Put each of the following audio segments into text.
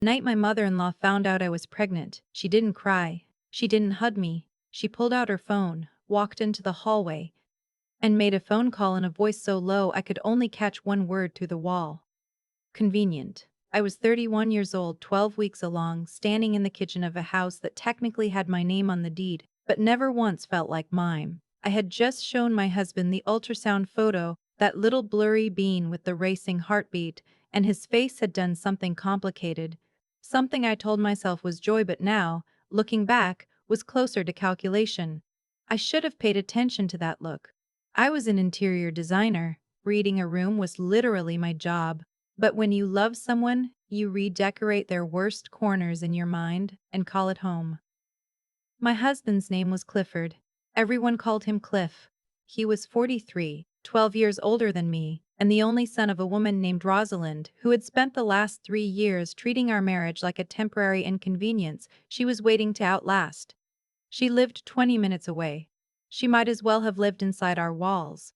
The night my mother-in-law found out I was pregnant, she didn't cry. She didn't hug me. She pulled out her phone, walked into the hallway, and made a phone call in a voice so low I could only catch one word through the wall. Convenient. I was 31 years old, 12 weeks along, standing in the kitchen of a house that technically had my name on the deed, but never once felt like mine. I had just shown my husband the ultrasound photo, that little blurry bean with the racing heartbeat, and his face had done something complicated. Something I told myself was joy, but now, looking back, was closer to calculation. I should have paid attention to that look. I was an interior designer. Reading a room was literally my job. But when you love someone, you redecorate their worst corners in your mind and call it home. My husband's name was Clifford. Everyone called him Cliff. He was 43, 12 years older than me, and the only son of a woman named Rosalind, who had spent the last 3 years treating our marriage like a temporary inconvenience she was waiting to outlast. She lived 20 minutes away. She might as well have lived inside our walls.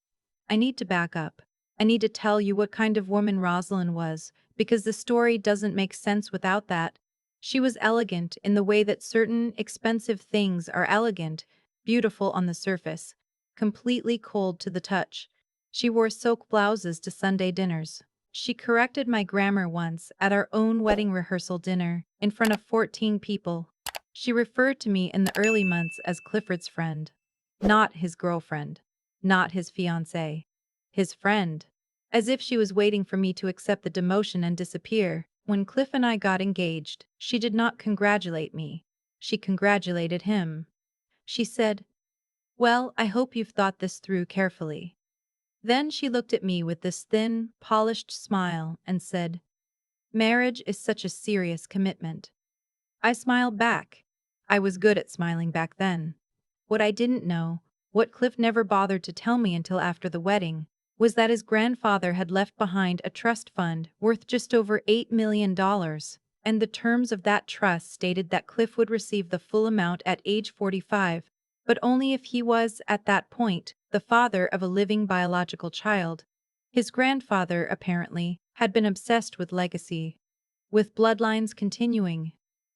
I need to back up. I need to tell you what kind of woman Rosalind was, because the story doesn't make sense without that. She was elegant in the way that certain expensive things are elegant, beautiful on the surface, completely cold to the touch. She wore silk blouses to Sunday dinners. She corrected my grammar once at our own wedding rehearsal dinner, in front of 14 people. She referred to me in the early months as Clifford's friend. Not his girlfriend. Not his fiancée. His friend. As if she was waiting for me to accept the demotion and disappear. When Cliff and I got engaged, she did not congratulate me. She congratulated him. She said, "Well, I hope you've thought this through carefully." Then she looked at me with this thin, polished smile and said, "Marriage is such a serious commitment." I smiled back. I was good at smiling back then. What I didn't know, what Cliff never bothered to tell me until after the wedding, was that his grandfather had left behind a trust fund worth just over $8 million, and the terms of that trust stated that Cliff would receive the full amount at age 45, but only if he was, at that point, the father of a living biological child. His grandfather, apparently, had been obsessed with legacy, with bloodlines continuing,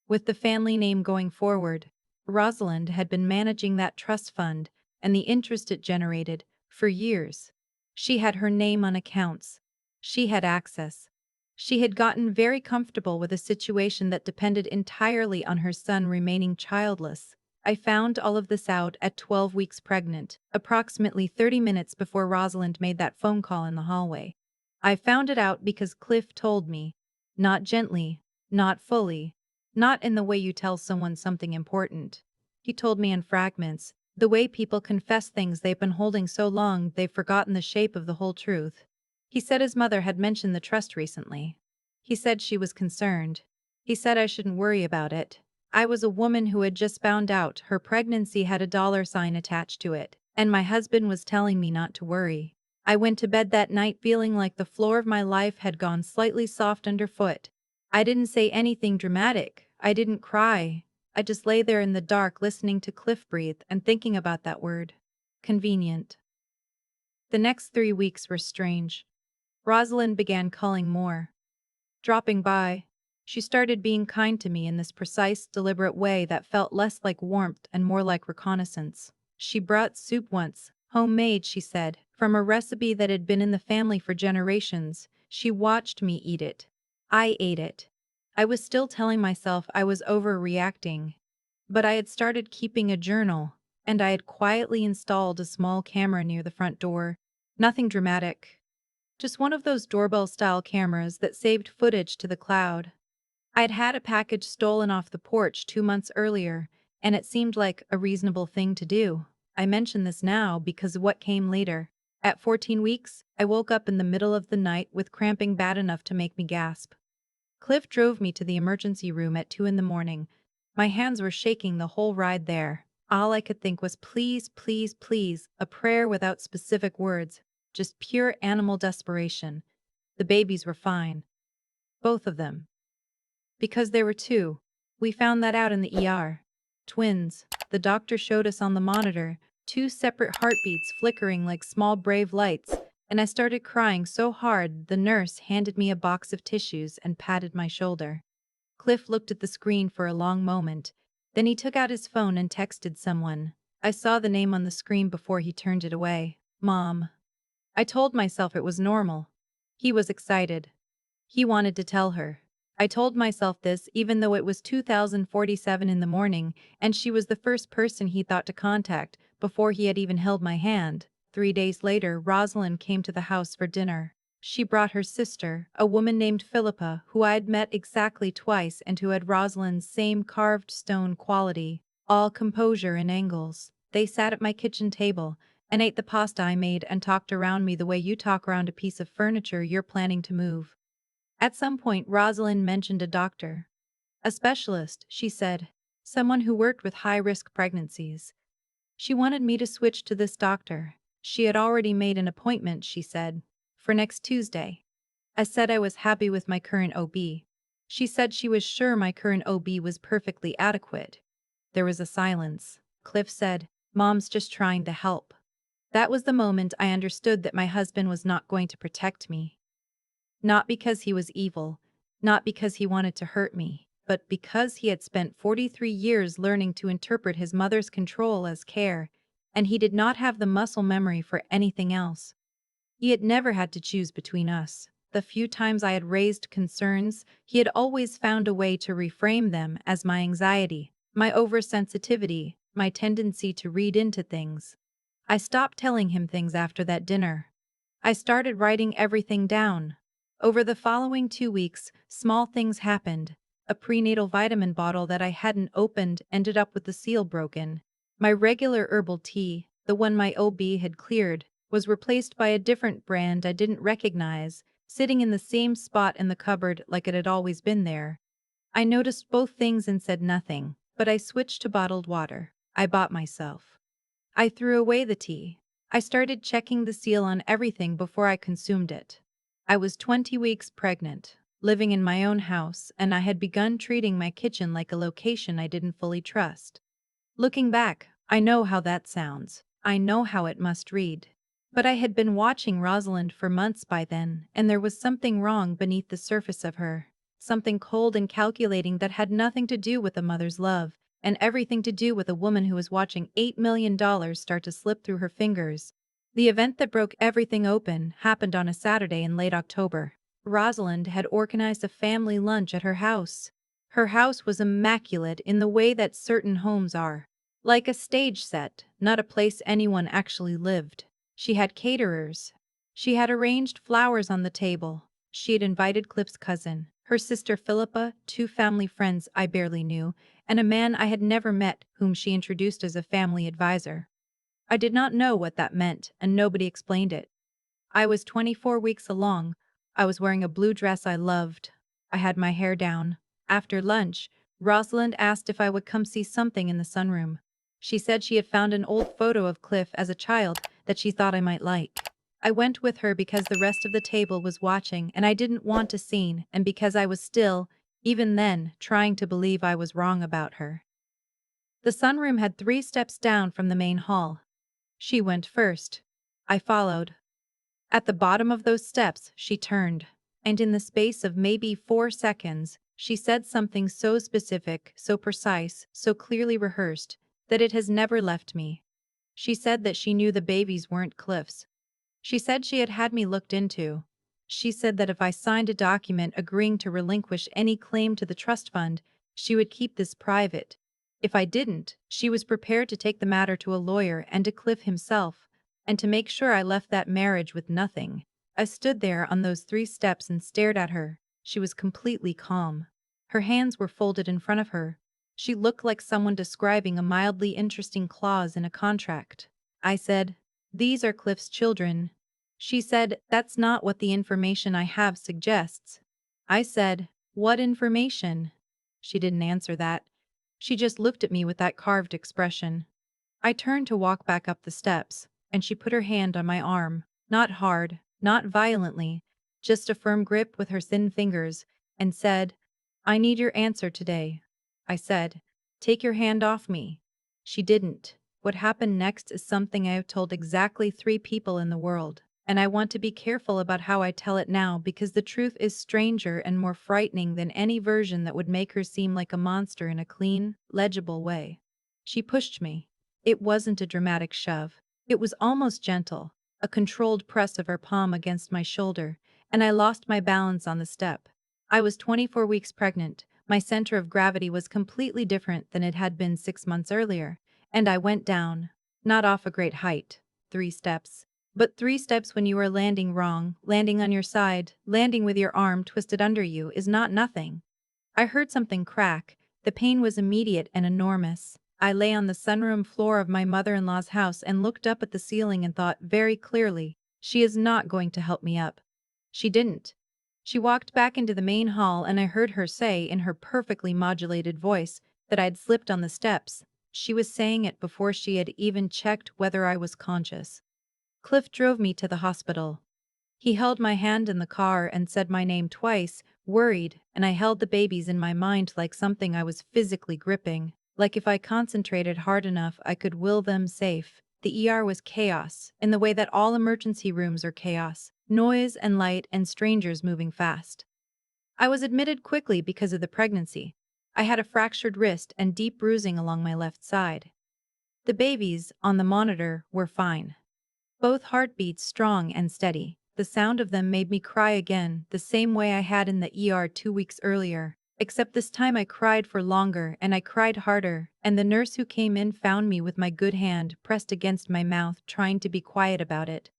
with the family name going forward. Rosalind had been managing that trust fund and the interest it generated for years. She had her name on accounts. She had access. She had gotten very comfortable with a situation that depended entirely on her son remaining childless. I found all of this out at 12 weeks pregnant, approximately 30 minutes before Rosalind made that phone call in the hallway. I found it out because Cliff told me. Not gently, not fully, not in the way you tell someone something important. He told me in fragments, the way people confess things they've been holding so long they've forgotten the shape of the whole truth. He said his mother had mentioned the trust recently. He said she was concerned. He said I shouldn't worry about it. I was a woman who had just found out her pregnancy had a dollar sign attached to it, and my husband was telling me not to worry. I went to bed that night feeling like the floor of my life had gone slightly soft underfoot. I didn't say anything dramatic. I didn't cry. I just lay there in the dark listening to Cliff breathe and thinking about that word. Convenient. The next 3 weeks were strange. Rosalind began calling more. Dropping by. She started being kind to me in this precise, deliberate way that felt less like warmth and more like reconnaissance. She brought soup once, homemade, she said, from a recipe that had been in the family for generations. She watched me eat it. I ate it. I was still telling myself I was overreacting. But I had started keeping a journal, and I had quietly installed a small camera near the front door. Nothing dramatic. Just one of those doorbell-style cameras that saved footage to the cloud. I'd had a package stolen off the porch 2 months earlier, and it seemed like a reasonable thing to do. I mention this now because of what came later. At 14 weeks, I woke up in the middle of the night with cramping bad enough to make me gasp. Cliff drove me to the emergency room at 2 in the morning. My hands were shaking the whole ride there. All I could think was please, please, please, a prayer without specific words, just pure animal desperation. The babies were fine. Both of them. Because there were two. We found that out in the ER. Twins. The doctor showed us on the monitor, 2 separate heartbeats flickering like small brave lights, and I started crying so hard the nurse handed me a box of tissues and patted my shoulder. Cliff looked at the screen for a long moment. Then he took out his phone and texted someone. I saw the name on the screen before he turned it away. Mom. I told myself it was normal. He was excited. He wanted to tell her. I told myself this even though it was 2047 in the morning and she was the first person he thought to contact before he had even held my hand. 3 days later, Rosalind came to the house for dinner. She brought her sister, a woman named Philippa, who I had met exactly twice and who had Rosalind's same carved stone quality, all composure and angles. They sat at my kitchen table and ate the pasta I made and talked around me the way you talk around a piece of furniture you're planning to move. At some point, Rosalind mentioned a doctor. A specialist, she said. Someone who worked with high-risk pregnancies. She wanted me to switch to this doctor. She had already made an appointment, she said, for next Tuesday. I said I was happy with my current OB. She said she was sure my current OB was perfectly adequate. There was a silence. Cliff said, "Mom's just trying to help." That was the moment I understood that my husband was not going to protect me. Not because he was evil, not because he wanted to hurt me, but because he had spent 43 years learning to interpret his mother's control as care, and he did not have the muscle memory for anything else. He had never had to choose between us. The few times I had raised concerns, he had always found a way to reframe them as my anxiety, my oversensitivity, my tendency to read into things. I stopped telling him things after that dinner. I started writing everything down. Over the following 2 weeks, small things happened. A prenatal vitamin bottle that I hadn't opened ended up with the seal broken. My regular herbal tea, the one my OB had cleared, was replaced by a different brand I didn't recognize, sitting in the same spot in the cupboard like it had always been there. I noticed both things and said nothing, but I switched to bottled water. I bought myself. I threw away the tea. I started checking the seal on everything before I consumed it. I was 20 weeks pregnant, living in my own house, and I had begun treating my kitchen like a location I didn't fully trust. Looking back, I know how that sounds. I know how it must read. But I had been watching Rosalind for months by then, and there was something wrong beneath the surface of her. Something cold and calculating that had nothing to do with a mother's love, and everything to do with a woman who was watching $8 million start to slip through her fingers. The event that broke everything open happened on a Saturday in late October. Rosalind had organized a family lunch at her house. Her house was immaculate in the way that certain homes are. Like a stage set, not a place anyone actually lived. She had caterers. She had arranged flowers on the table. She had invited Cliff's cousin, her sister Philippa, 2 family friends I barely knew, and a man I had never met whom she introduced as a family advisor. I did not know what that meant, and nobody explained it. I was 24 weeks along. I was wearing a blue dress I loved. I had my hair down. After lunch, Rosalind asked if I would come see something in the sunroom. She said she had found an old photo of Cliff as a child that she thought I might like. I went with her because the rest of the table was watching and I didn't want a scene, and because I was still, even then, trying to believe I was wrong about her. The sunroom had 3 steps down from the main hall. She went first. I followed. At the bottom of those steps, she turned, and in the space of maybe 4 seconds, she said something so specific, so precise, so clearly rehearsed, that it has never left me. She said that she knew the babies weren't Cliff's. She said she had had me looked into. She said that if I signed a document agreeing to relinquish any claim to the trust fund, she would keep this private. If I didn't, she was prepared to take the matter to a lawyer and to Cliff himself, and to make sure I left that marriage with nothing. I stood there on those 3 steps and stared at her. She was completely calm. Her hands were folded in front of her. She looked like someone describing a mildly interesting clause in a contract. I said, "These are Cliff's children." She said, "That's not what the information I have suggests." I said, "What information?" She didn't answer that. She just looked at me with that carved expression. I turned to walk back up the steps, and she put her hand on my arm, not hard, not violently, just a firm grip with her thin fingers, and said, "I need your answer today." I said, "Take your hand off me." She didn't. What happened next is something I have told exactly 3 people in the world, and I want to be careful about how I tell it now because the truth is stranger and more frightening than any version that would make her seem like a monster in a clean, legible way. She pushed me. It wasn't a dramatic shove. It was almost gentle, a controlled press of her palm against my shoulder, and I lost my balance on the step. I was 24 weeks pregnant. My center of gravity was completely different than it had been 6 months earlier, and I went down. Not off a great height, 3 steps. But 3 steps when you are landing wrong, landing on your side, landing with your arm twisted under you is not nothing. I heard something crack. The pain was immediate and enormous. I lay on the sunroom floor of my mother-in-law's house and looked up at the ceiling and thought very clearly, she is not going to help me up. She didn't. She walked back into the main hall and I heard her say in her perfectly modulated voice that I'd slipped on the steps. She was saying it before she had even checked whether I was conscious. Cliff drove me to the hospital. He held my hand in the car and said my name twice, worried, and I held the babies in my mind like something I was physically gripping, like if I concentrated hard enough I could will them safe. The ER was chaos, in the way that all emergency rooms are chaos, noise and light and strangers moving fast. I was admitted quickly because of the pregnancy. I had a fractured wrist and deep bruising along my left side. The babies, on the monitor, were fine. Both heartbeats strong and steady. The sound of them made me cry again, the same way I had in the ER 2 weeks earlier. Except this time I cried for longer and I cried harder, and the nurse who came in found me with my good hand pressed against my mouth trying to be quiet about it.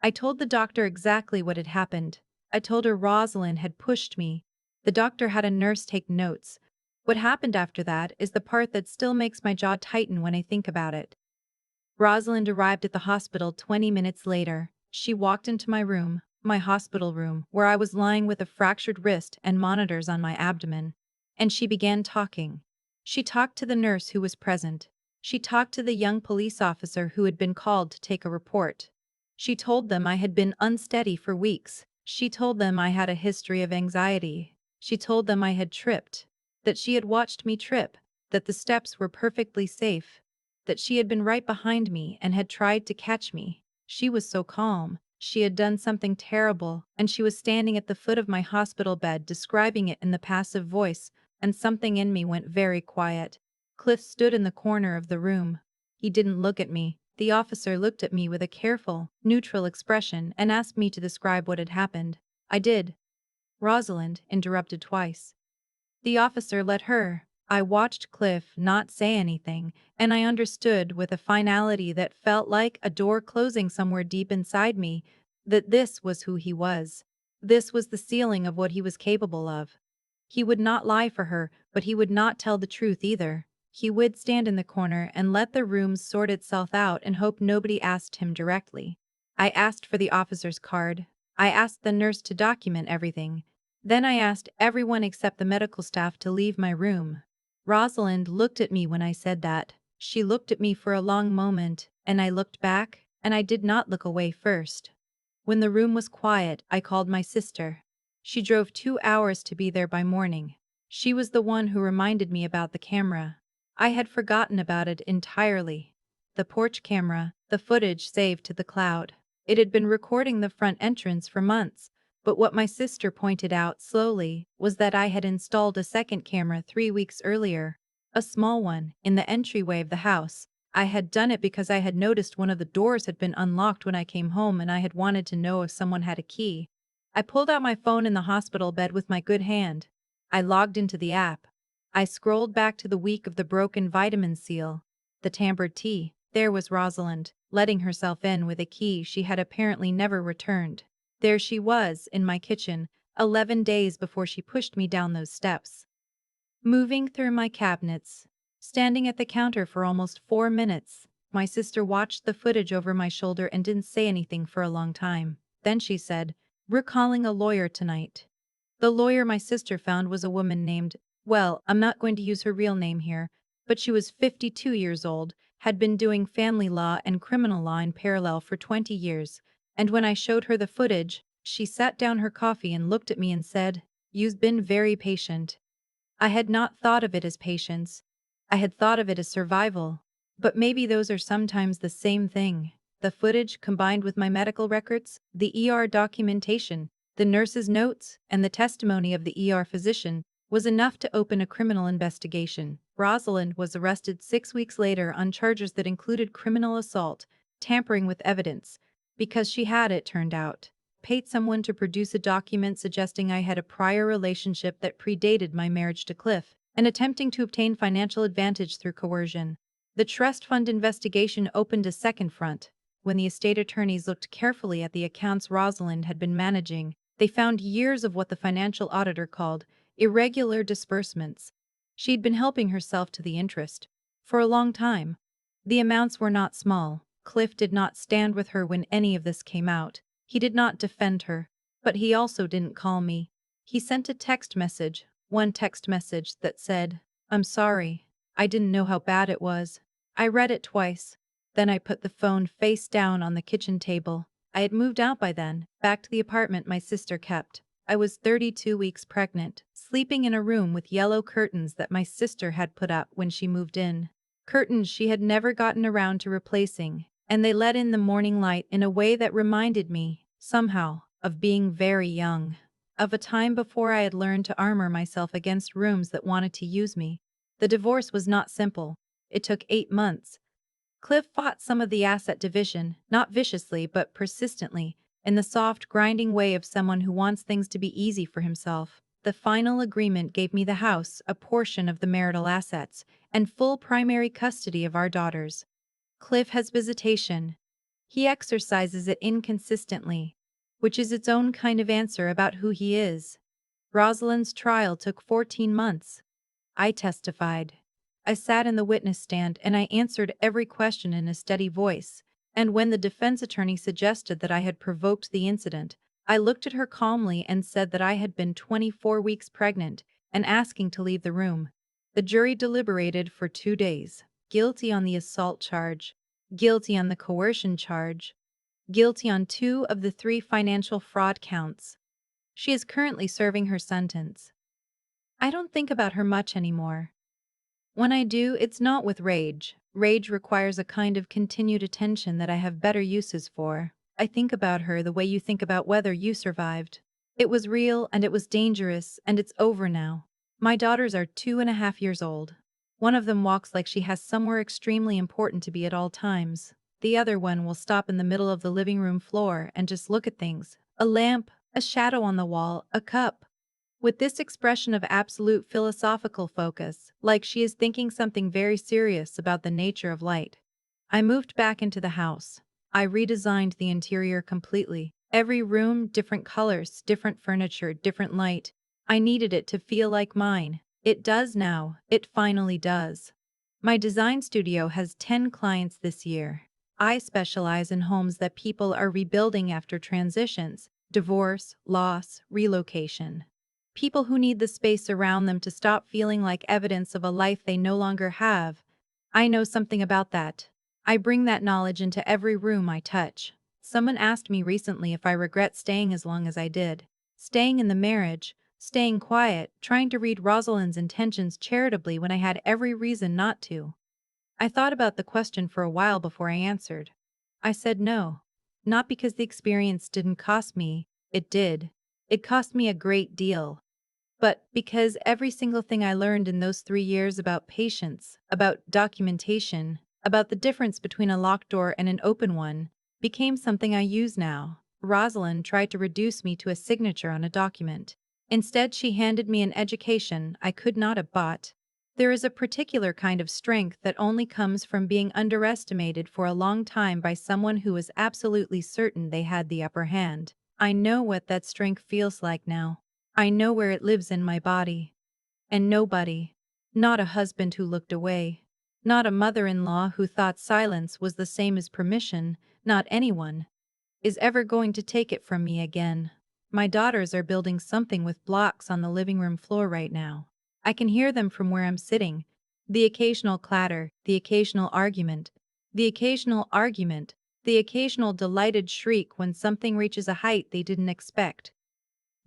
I told the doctor exactly what had happened. I told her Rosalind had pushed me. The doctor had a nurse take notes. What happened after that is the part that still makes my jaw tighten when I think about it. Rosalind arrived at the hospital 20 minutes later. She walked into my hospital room, where I was lying with a fractured wrist and monitors on my abdomen, and she began talking. She talked to the nurse who was present. She talked to the young police officer who had been called to take a report. She told them I had been unsteady for weeks. She told them I had a history of anxiety. She told them I had tripped, that she had watched me trip, that the steps were perfectly safe, that she had been right behind me and had tried to catch me. She was so calm. She had done something terrible, and she was standing at the foot of my hospital bed describing it in the passive voice, and something in me went very quiet. Cliff stood in the corner of the room. He didn't look at me. The officer looked at me with a careful, neutral expression and asked me to describe what had happened. I did. Rosalind interrupted twice. The officer let her. I watched Cliff not say anything, and I understood with a finality that felt like a door closing somewhere deep inside me that this was who he was. This was the ceiling of what he was capable of. He would not lie for her, but he would not tell the truth either. He would stand in the corner and let the room sort itself out and hope nobody asked him directly. I asked for the officer's card. I asked the nurse to document everything. Then I asked everyone except the medical staff to leave my room. Rosalind looked at me when I said that. She looked at me for a long moment, and I looked back, and I did not look away first. When the room was quiet, I called my sister. She drove 2 hours to be there by morning. She was the one who reminded me about the camera. I had forgotten about it entirely. The porch camera, the footage saved to the cloud. It had been recording the front entrance for months. But what my sister pointed out slowly was that I had installed a second camera 3 weeks earlier, a small one, in the entryway of the house. I had done it because I had noticed one of the doors had been unlocked when I came home and I had wanted to know if someone had a key. I pulled out my phone in the hospital bed with my good hand. I logged into the app. I scrolled back to the week of the broken vitamin seal, the tampered tea. There was Rosalind, letting herself in with a key she had apparently never returned. There she was, in my kitchen, 11 days before she pushed me down those steps. Moving through my cabinets, standing at the counter for almost 4 minutes, my sister watched the footage over my shoulder and didn't say anything for a long time. Then she said, "We're calling a lawyer tonight." The lawyer my sister found was a woman named, well, I'm not going to use her real name here, but she was 52 years old, had been doing family law and criminal law in parallel for 20 years. And when I showed her the footage, she sat down her coffee and looked at me and said, "You've been very patient." I had not thought of it as patience. I had thought of it as survival. But maybe those are sometimes the same thing. The footage, combined with my medical records, the ER documentation, the nurse's notes, and the testimony of the ER physician, was enough to open a criminal investigation. Rosalind was arrested 6 weeks later on charges that included criminal assault, tampering with evidence, because she had, it turned out, paid someone to produce a document suggesting I had a prior relationship that predated my marriage to Cliff, and attempting to obtain financial advantage through coercion. The trust fund investigation opened a second front. When the estate attorneys looked carefully at the accounts Rosalind had been managing, they found years of what the financial auditor called irregular disbursements. She'd been helping herself to the interest for a long time. The amounts were not small. Cliff did not stand with her when any of this came out. He did not defend her, but he also didn't call me. He sent a text message, one text message that said, "I'm sorry. I didn't know how bad it was." I read it twice. Then I put the phone face down on the kitchen table. I had moved out by then, back to the apartment my sister kept. I was 32 weeks pregnant, sleeping in a room with yellow curtains that my sister had put up when she moved in. Curtains she had never gotten around to replacing, and they let in the morning light in a way that reminded me, somehow, of being very young. Of a time before I had learned to armor myself against rooms that wanted to use me. The divorce was not simple. It took 8 months. Cliff fought some of the asset division, not viciously but persistently, in the soft, grinding way of someone who wants things to be easy for himself. The final agreement gave me the house, a portion of the marital assets, and full primary custody of our daughters. Cliff has visitation. He exercises it inconsistently, which is its own kind of answer about who he is. Rosalind's trial took 14 months. I testified. I sat in the witness stand and I answered every question in a steady voice, and when the defense attorney suggested that I had provoked the incident, I looked at her calmly and said that I had been 24 weeks pregnant and asking to leave the room. The jury deliberated for 2 days. Guilty on the assault charge, guilty on the coercion charge, guilty on 2 of the 3 financial fraud counts. She is currently serving her sentence. I don't think about her much anymore. When I do, it's not with rage. Rage requires a kind of continued attention that I have better uses for. I think about her the way you think about whether you survived. It was real and it was dangerous and it's over now. My daughters are 2.5 years old. One of them walks like she has somewhere extremely important to be at all times. The other one will stop in the middle of the living room floor and just look at things. A lamp, a shadow on the wall, a cup. With this expression of absolute philosophical focus, like she is thinking something very serious about the nature of light. I moved back into the house. I redesigned the interior completely. Every room, different colors, different furniture, different light. I needed it to feel like mine. It does now. It finally does. My design studio has 10 clients this year. I specialize in homes that people are rebuilding after transitions, divorce, loss, relocation. People who need the space around them to stop feeling like evidence of a life they no longer have. I know something about that. I bring that knowledge into every room I touch. Someone asked me recently if I regret staying as long as I did. Staying in the marriage, staying quiet, trying to read Rosalind's intentions charitably when I had every reason not to. I thought about the question for a while before I answered. I said no. Not because the experience didn't cost me, it did. It cost me a great deal. But because every single thing I learned in those 3 years about patience, about documentation, about the difference between a locked door and an open one, became something I use now. Rosalind tried to reduce me to a signature on a document. Instead, she handed me an education I could not have bought. There is a particular kind of strength that only comes from being underestimated for a long time by someone who is absolutely certain they had the upper hand. I know what that strength feels like now. I know where it lives in my body. And nobody, not a husband who looked away, not a mother-in-law who thought silence was the same as permission, not anyone, is ever going to take it from me again. My daughters are building something with blocks on the living room floor right now. I can hear them from where I'm sitting. The occasional clatter, the occasional argument, the occasional argument, the occasional delighted shriek when something reaches a height they didn't expect.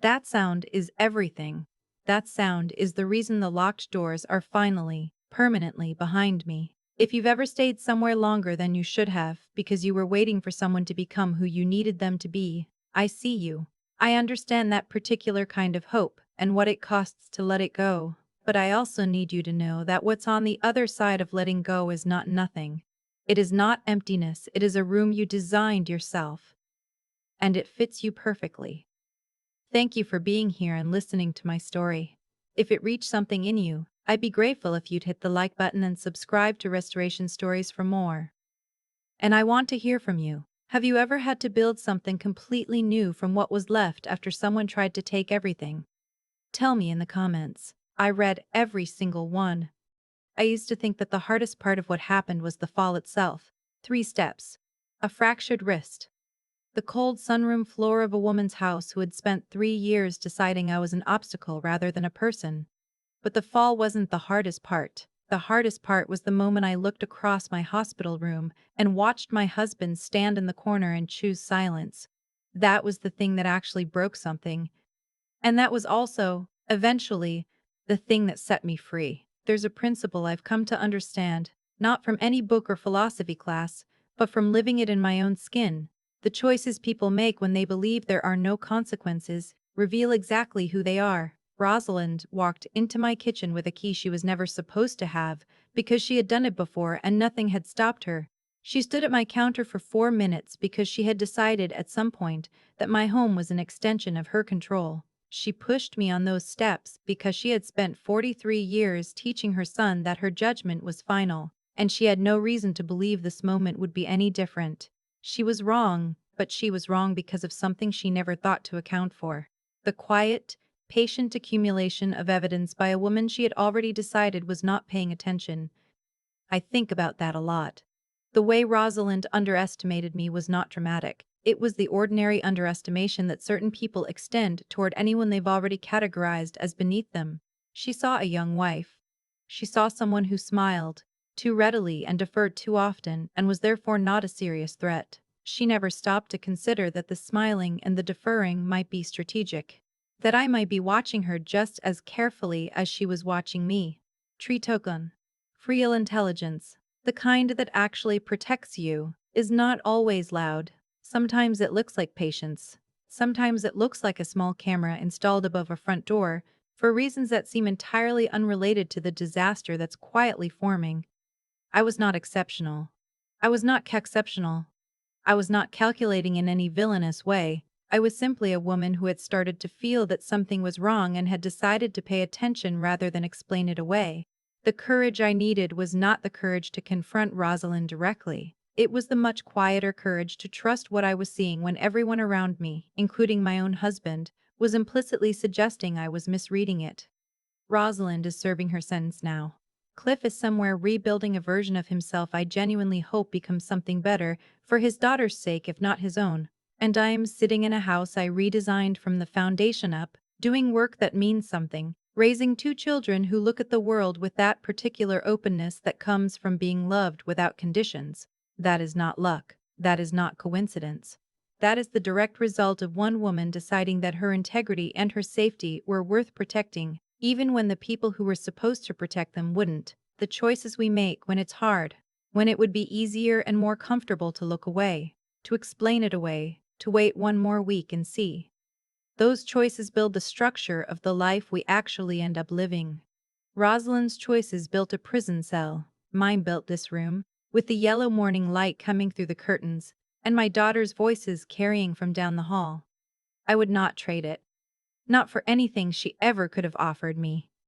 That sound is everything. That sound is the reason the locked doors are finally, permanently behind me. If you've ever stayed somewhere longer than you should have because you were waiting for someone to become who you needed them to be, I see you. I understand that particular kind of hope and what it costs to let it go, but I also need you to know that what's on the other side of letting go is not nothing. It is not emptiness, it is a room you designed yourself, and it fits you perfectly. Thank you for being here and listening to my story. If it reached something in you, I'd be grateful if you'd hit the like button and subscribe to Restoration Stories for more. And I want to hear from you. Have you ever had to build something completely new from what was left after someone tried to take everything? Tell me in the comments. I read every single one. I used to think that the hardest part of what happened was the fall itself. 3 steps. A fractured wrist. The cold sunroom floor of a woman's house who had spent 3 years deciding I was an obstacle rather than a person. But the fall wasn't the hardest part. The hardest part was the moment I looked across my hospital room and watched my husband stand in the corner and choose silence. That was the thing that actually broke something. And that was also, eventually, the thing that set me free. There's a principle I've come to understand, not from any book or philosophy class, but from living it in my own skin. The choices people make when they believe there are no consequences reveal exactly who they are. Rosalind walked into my kitchen with a key she was never supposed to have because she had done it before and nothing had stopped her. She stood at my counter for 4 minutes because she had decided at some point that my home was an extension of her control. She pushed me on those steps because she had spent 43 years teaching her son that her judgment was final, and she had no reason to believe this moment would be any different. She was wrong, but she was wrong because of something she never thought to account for. The quiet, patient accumulation of evidence by a woman she had already decided was not paying attention. I think about that a lot. The way Rosalind underestimated me was not dramatic. It was the ordinary underestimation that certain people extend toward anyone they've already categorized as beneath them. She saw a young wife. She saw someone who smiled too readily and deferred too often and was therefore not a serious threat. She never stopped to consider that the smiling and the deferring might be strategic, that I might be watching her just as carefully as she was watching me. Tree token. Real intelligence, the kind that actually protects you, is not always loud. Sometimes it looks like patience. Sometimes it looks like a small camera installed above a front door for reasons that seem entirely unrelated to the disaster that's quietly forming. I was not exceptional. I was not exceptional. I was not calculating in any villainous way. I was simply a woman who had started to feel that something was wrong and had decided to pay attention rather than explain it away. The courage I needed was not the courage to confront Rosalind directly. It was the much quieter courage to trust what I was seeing when everyone around me, including my own husband, was implicitly suggesting I was misreading it. Rosalind is serving her sentence now. Cliff is somewhere rebuilding a version of himself I genuinely hope becomes something better, for his daughter's sake if not his own. And I'm sitting in a house I redesigned from the foundation up, doing work that means something, raising 2 children who look at the world with that particular openness that comes from being loved without conditions. That is not luck. That is not coincidence. That is the direct result of one woman deciding that her integrity and her safety were worth protecting, even when the people who were supposed to protect them wouldn't. The choices we make when it's hard, when it would be easier and more comfortable to look away, to explain it away, to wait one more week and see. Those choices build the structure of the life we actually end up living. Rosalind's choices built a prison cell. Mine built this room, with the yellow morning light coming through the curtains, and my daughter's voices carrying from down the hall. I would not trade it. Not for anything she ever could have offered me.